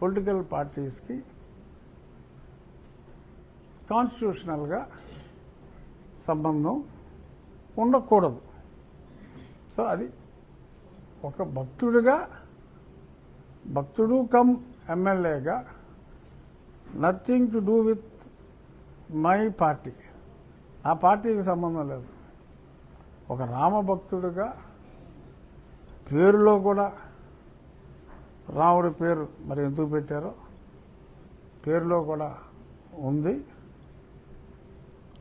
Political పార్టీస్కి కాన్స్టిట్యూషనల్గా సంబంధం ఉండకూడదు. సో అది ఒక భక్తుడు కమ్ ఎమ్మెల్యేగా nothing to do with my party, ఆ పార్టీకి సంబంధం లేదు. ఒక రామభక్తుడిగా పేరులో కూడా రాముడి పేరు మరి ఎందుకు పెట్టారో పేరులో కూడా ఉంది.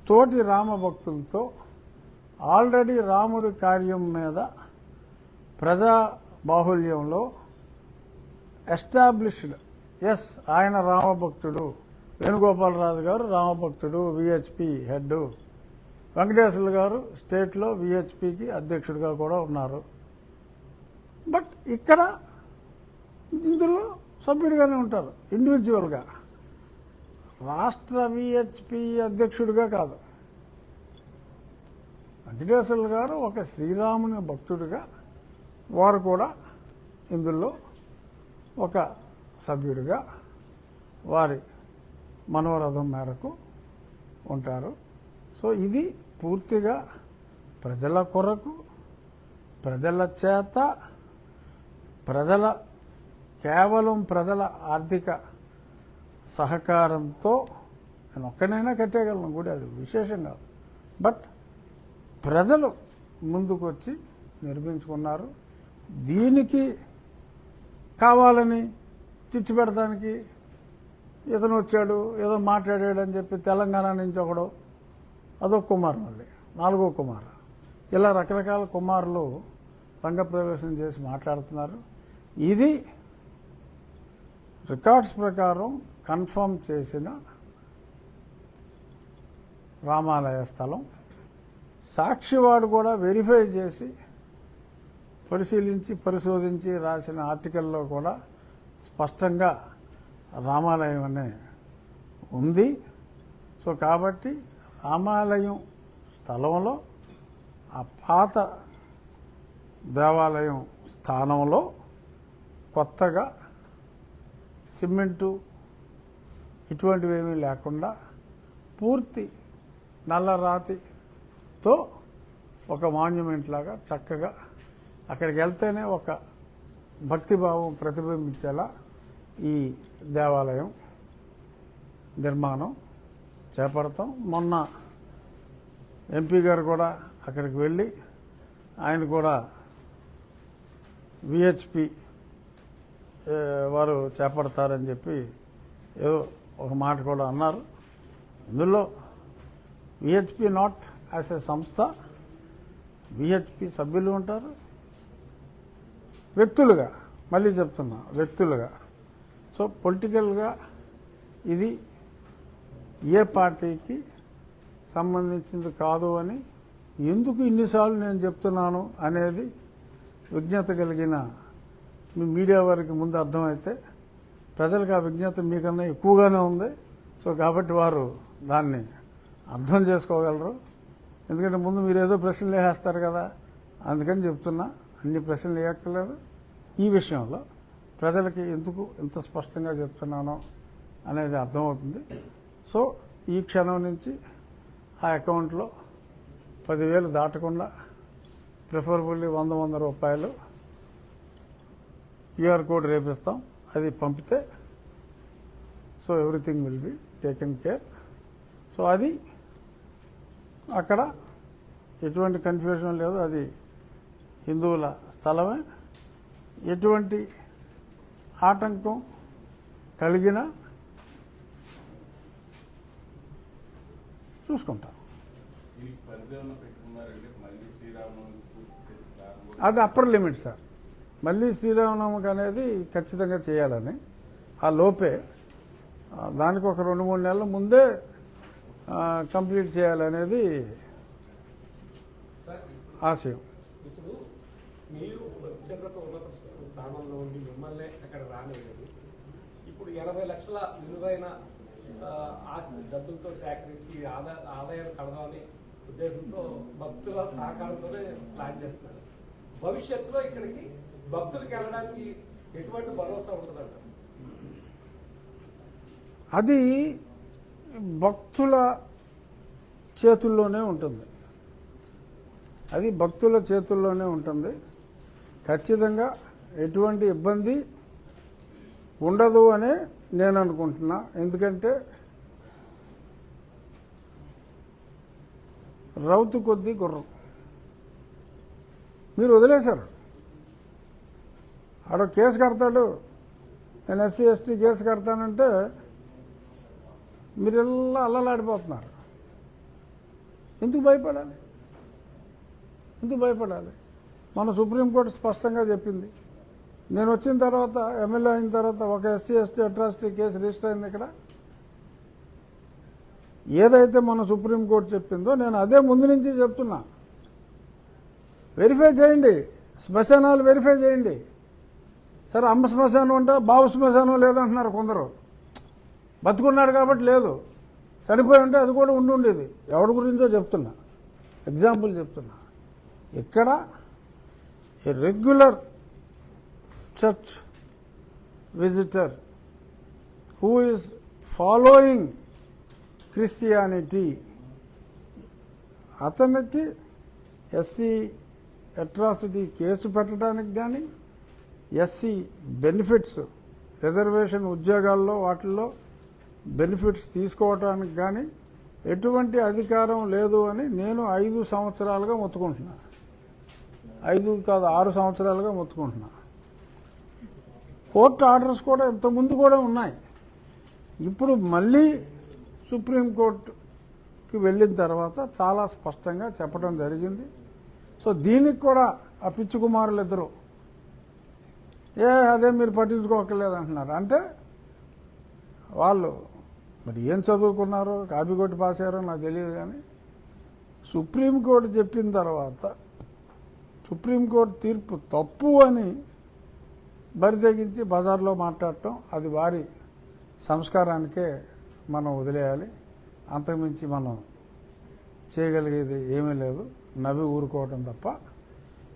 తోటి రామభక్తులతో ఆల్రెడీ రాముడి కార్యం మీద ప్రజా బాహుల్యంలో ఎస్టాబ్లిష్డ్, ఎస్ ఆయన రామభక్తుడు, వేణుగోపాలరాజు గారు రామభక్తుడు, విహెచ్పి హెడ్, వెంకటేశ్వర్లు గారు స్టేట్లో విహెచ్పికి అధ్యక్షుడిగా కూడా ఉన్నారు. బట్ ఇక్కడ ఇందులో సభ్యుడిగానే ఉంటారు ఇండివిజువల్గా, రాష్ట్ర విహెచ్పి అధ్యక్షుడిగా కాదు. వెంకటేశ్వర్లు గారు ఒక శ్రీరాముని భక్తుడిగా వారు కూడా ఇందులో ఒక సభ్యుడిగా వారి మనోరథం మేరకు ఉంటారు. సో ఇది పూర్తిగా ప్రజల కొరకు, ప్రజల చేత, కేవలం ప్రజల ఆర్థిక సహకారంతో నేను ఒక్కనైనా కట్టేయగలను గుడి, అది విశేషం కాదు. బట్ ప్రజలు ముందుకొచ్చి నిర్మించుకున్నారు. దీనికి కావాలని చిచ్చు పెడతానికి ఇతను వచ్చాడు, ఏదో మాట్లాడాడు అని చెప్పి తెలంగాణ నుంచి ఒకడు, అదొక కుమారు, మళ్ళీ 4వ కుమారు, ఇలా రకరకాల కుమారులు రంగప్రవేశం చేసి మాట్లాడుతున్నారు. ఇది రికార్డ్స్ ప్రకారం కన్ఫర్మ్ చేసిన రామాలయ స్థలం. సాక్షివాడు కూడా వెరిఫై చేసి పరిశోధించి రాసిన ఆర్టికల్లో కూడా స్పష్టంగా రామాలయం అనే ఉంది. సో కాబట్టి రామాలయం స్థలంలో ఆ పాత దేవాలయం స్థానంలో కొత్తగా సిమెంటు ఇటువంటివి ఏమీ లేకుండా పూర్తి నల్లరాతితో ఒక మాన్యుమెంట్ లాగా చక్కగా అక్కడికి వెళ్తేనే ఒక భక్తిభావం ప్రతిబింబించేలా ఈ దేవాలయం నిర్మాణం చేపడతాం. మొన్న ఎంపీ గారు కూడా అక్కడికి వెళ్ళి ఆయన కూడా విహెచ్పి వారు చేపడతారని చెప్పి ఏదో ఒక మాట కూడా అన్నారు. ఇందులో విహెచ్పి నాట్ యాజ్ ఏ సంస్థ, విహెచ్పి సభ్యులు ఉంటారు, వ్యక్తులుగా, మళ్ళీ చెప్తున్నా వ్యక్తులుగా. సో పొలిటికల్గా ఇది ఏ పార్టీకి సంబంధించింది కాదు అని ఎందుకు ఇన్నిసార్లు నేను చెప్తున్నాను అనేది విజ్ఞత కలిగిన మీ మీడియా వారికి ముందు అర్థమైతే ప్రజలకు ఆ విజ్ఞత మీకన్నా ఎక్కువగానే ఉంది. సో కాబట్టి వారు దాన్ని అర్థం చేసుకోగలరు. ఎందుకంటే ముందు మీరు ఏదో ప్రశ్నలు వేసేస్తారు కదా, అందుకని చెప్తున్నా. అన్ని ప్రశ్నలు వేయక్కర్లేదు. ఈ విషయంలో ప్రజలకి ఎందుకు ఇంత స్పష్టంగా చెప్తున్నానో అనేది అర్థమవుతుంది. సో ఈ క్షణం నుంచి ఆ అకౌంట్లో 10,000 దాటకుండా ప్రిఫరబుల్లీ 100 రూపాయలు క్యూఆర్ కోడ్ రేపిస్తాం. అది పంపితే so everything will be taken care. So అది అక్కడ ఎటువంటి కన్ఫ్యూజన్ లేదు. అది హిందువుల స్థలమే. ఎటువంటి ఆటంకం కలిగినా చూసుకుంటాం. అది అప్పర్ లిమిట్ సార్. మళ్ళీ శ్రీరామనవమికి అనేది ఖచ్చితంగా చేయాలని, ఆ లోపే దానికి ఒక 2-3 నెలల ముందే కంప్లీట్ చేయాలనేది ఆశయం. ఇప్పుడు మీరు అత్యంత ఉన్నత స్థానంలో ఉండి మిమ్మల్ని అక్కడ రానివ్వలేదు. ఇప్పుడు 80 లక్షల విలువైన ఆస్తి డబ్బులతో సేకరించి ఆదాయాన్ని కడదామని ఉద్దేశంతో భక్తుల సహకారంతోనే ప్లాన్ చేస్తున్నారు. భవిష్యత్తులో ఇక్కడికి భక్తులకి వెళ్ళడానికి ఎటువంటి భరోసా ఉంటుందంట? అది భక్తుల చేతుల్లోనే ఉంటుంది. అది భక్తుల చేతుల్లోనే ఉంటుంది. ఖచ్చితంగా ఎటువంటి ఇబ్బంది ఉండదు అనే నేను అనుకుంటున్నా. ఎందుకంటే రౌతు కొద్దీ గుర్రం. మీరు వదిలేశారు. ఆడ కేసు కడతాడు, నేను ఎస్సీ ఎస్టీ కేసు కడతానంటే మీరెల్లా అల్లలాడిపోతున్నారు. ఎందుకు భయపడాలి? ఎందుకు భయపడాలి? మన సుప్రీంకోర్టు స్పష్టంగా చెప్పింది. నేను వచ్చిన తర్వాత, ఎమ్మెల్యే అయిన తర్వాత ఒక SC ST atrocity case register అయింది ఇక్కడ. ఏదైతే మన సుప్రీంకోర్టు చెప్పిందో నేను అదే ముందు నుంచి చెప్తున్నా. వెరిఫై చేయండి, శ్మశానాలు వెరిఫై చేయండి. సరే, అమ్మ శ్మశానం అంటే బాబు శ్మశానం లేదంటున్నారు కొందరు. బతుకున్నాడు కాబట్టి లేదు, చనిపోయి ఉంటే అది కూడా ఉండేది. ఎవరి గురించో చెప్తున్నా, ఎగ్జాంపుల్ చెప్తున్నా. ఇక్కడ a regular church visitor who is following Christianity, అతనికి ఎస్సీ అట్రాసిటీ కేసు పెట్టడానికి కానీ, ఎస్సీ బెనిఫిట్స్ రిజర్వేషన్ ఉద్యోగాల్లో వాటిల్లో బెనిఫిట్స్ తీసుకోవటానికి కానీ ఎటువంటి అధికారం లేదు అని నేను 5 సంవత్సరాలుగా మొత్తుకుంటున్నా. 5 కాదు 6 సంవత్సరాలుగా మొత్తుకుంటున్నా. కోర్టు ఆర్డర్స్ కూడా ఇంతకుముందు కూడా ఉన్నాయి. ఇప్పుడు మళ్ళీ సుప్రీంకోర్టుకి వెళ్ళిన తర్వాత చాలా స్పష్టంగా చెప్పడం జరిగింది. సో దీనికి కూడా ఆ పిచ్చి కుమారులు ఇద్దరు అదే మీరు పట్టించుకోకర్లేదు అంటున్నారు. అంటే వాళ్ళు మరి ఏం చదువుకున్నారో, కాపీ కొట్టి పాస్ అయ్యారో నాకు తెలియదు. కానీ సుప్రీంకోర్టు చెప్పిన తర్వాత సుప్రీంకోర్టు తీర్పు తప్పు అని బరితెగించి బజార్లో మాట్లాడటం, అది వారి సంస్కారానికే మనం వదిలేయాలి. అంతకుమించి మనం చేయగలిగేది ఏమీ లేదు, నవ్వి ఊరుకోవటం తప్ప.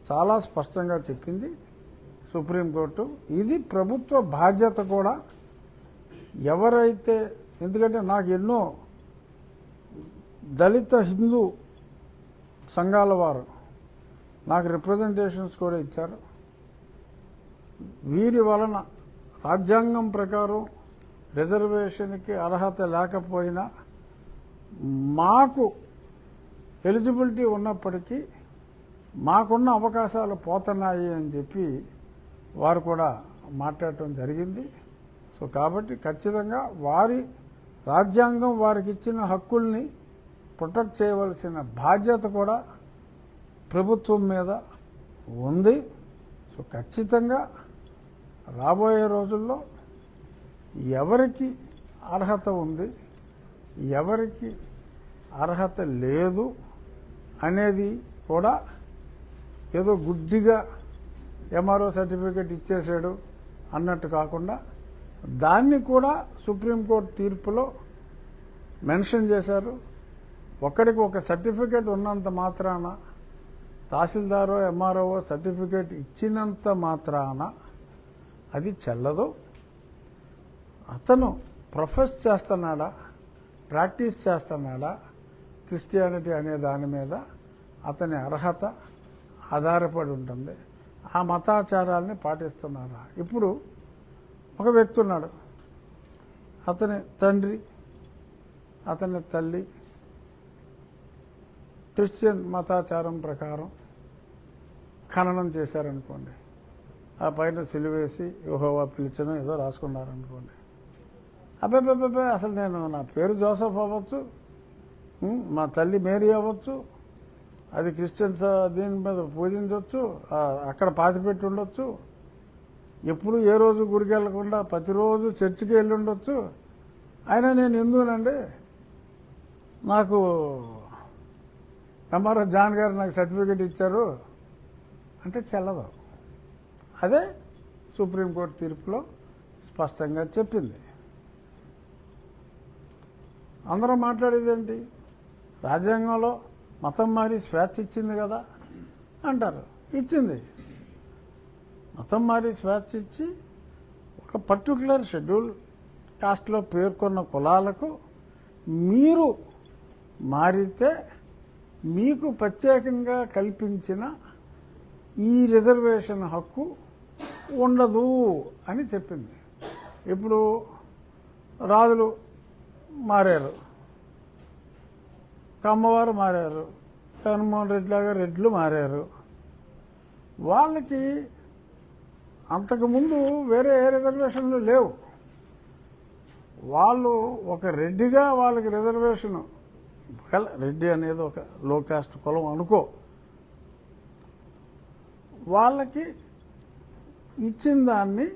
చాలా స్పష్టంగా చెప్పింది సుప్రీంకోర్టు. ఇది ప్రభుత్వ బాధ్యత కూడా. ఎవరైతే, ఎందుకంటే నాకు ఎన్నో దళిత హిందూ సంఘాల వారు నాకు రిప్రజెంటేషన్స్ కూడా ఇచ్చారు. వీరి వలన రాజ్యాంగం ప్రకారం రిజర్వేషన్కి అర్హత లేకపోయినా మాకు ఎలిజిబిలిటీ ఉన్నప్పటికీ మాకున్న అవకాశాలు పోతున్నాయి అని చెప్పి వారు కూడా మాట్లాడటం జరిగింది. సో కాబట్టి ఖచ్చితంగా వారి రాజ్యాంగం వారికి ఇచ్చిన హక్కుల్ని ప్రొటెక్ట్ చేయవలసిన బాధ్యత కూడా ప్రభుత్వం మీద ఉంది. సో ఖచ్చితంగా రాబోయే రోజుల్లో ఎవరికి అర్హత ఉంది, ఎవరికి అర్హత లేదు అనేది కూడా ఏదో గుడ్డిగా ఎంఆర్ఓ సర్టిఫికేట్ ఇచ్చేసాడు అన్నట్టు కాకుండా దాన్ని కూడా సుప్రీంకోర్టు తీర్పులో మెన్షన్ చేశారు. ఒకడికి ఒక సర్టిఫికేట్ ఉన్నంత మాత్రాన, తహసీల్దారో ఎంఆర్ఓ సర్టిఫికేట్ ఇచ్చినంత మాత్రాన అది చెల్లదు. అతను ప్రొఫెస్ చేస్తున్నాడా, ప్రాక్టీస్ చేస్తున్నాడా క్రిస్టియానిటీ అనే దాని మీద అతని అర్హత ఆధారపడి ఉంటుంది. ఆ మతాచారాల్ని పాటిస్తున్నారా? ఇప్పుడు ఒక వ్యక్తి ఉన్నాడు, అతని తండ్రి అతని తల్లి క్రిస్టియన్ మతాచారం ప్రకారం ఖననం చేశారనుకోండి, ఆ పైన సిలువేసి యెహోవా పిలిచను ఏదో రాసుకున్నారనుకోండి. అబ్బాయి అసలు నేను, నా పేరు జోసెఫ్ అవ్వచ్చు, మా తల్లి మేరీ అవ్వచ్చు, అది క్రిస్టియన్స్ దీని మీద పూజించవచ్చు, అక్కడ పాతిపెట్టి ఉండొచ్చు, ఎప్పుడు ఏ రోజు గుడికి వెళ్ళకుండా ప్రతిరోజు చర్చికి వెళ్ళి ఉండొచ్చు, అయినా నేను హిందువునండి, నాకు ఎంఆర్ఓ జాన్ గారు నాకు సర్టిఫికేట్ ఇచ్చారు అంటే చెల్లదు. అదే సుప్రీంకోర్టు తీర్పులో స్పష్టంగా చెప్పింది. అందరూ మాట్లాడేదేంటి, రాజ్యాంగంలో మతం మారి స్వేచ్ఛ ఇచ్చింది కదా అంటారు. ఇచ్చింది, మతం మారి స్వేచ్ఛ ఇచ్చి ఒక పర్టికులర్ షెడ్యూల్ కాస్ట్లో పేర్కొన్న కులాలకు మీరు మారితే మీకు ప్రత్యేకంగా కల్పించిన ఈ రిజర్వేషన్ హక్కు ఉండదు అని చెప్పింది. ఇప్పుడు రాజులు మారారు, కమ్మవారు మారారు, జగన్మోహన్ రెడ్డి లాగా రెడ్లు మారారు. వాళ్ళకి అంతకుముందు వేరే ఏ రిజర్వేషన్లు లేవు. వాళ్ళు ఒక రెడ్డిగా వాళ్ళకి రిజర్వేషన్, రెడ్డి అనేది ఒక లో కాస్ట్ కులం అనుకో, వాళ్ళకి ఇచ్చిన దాన్ని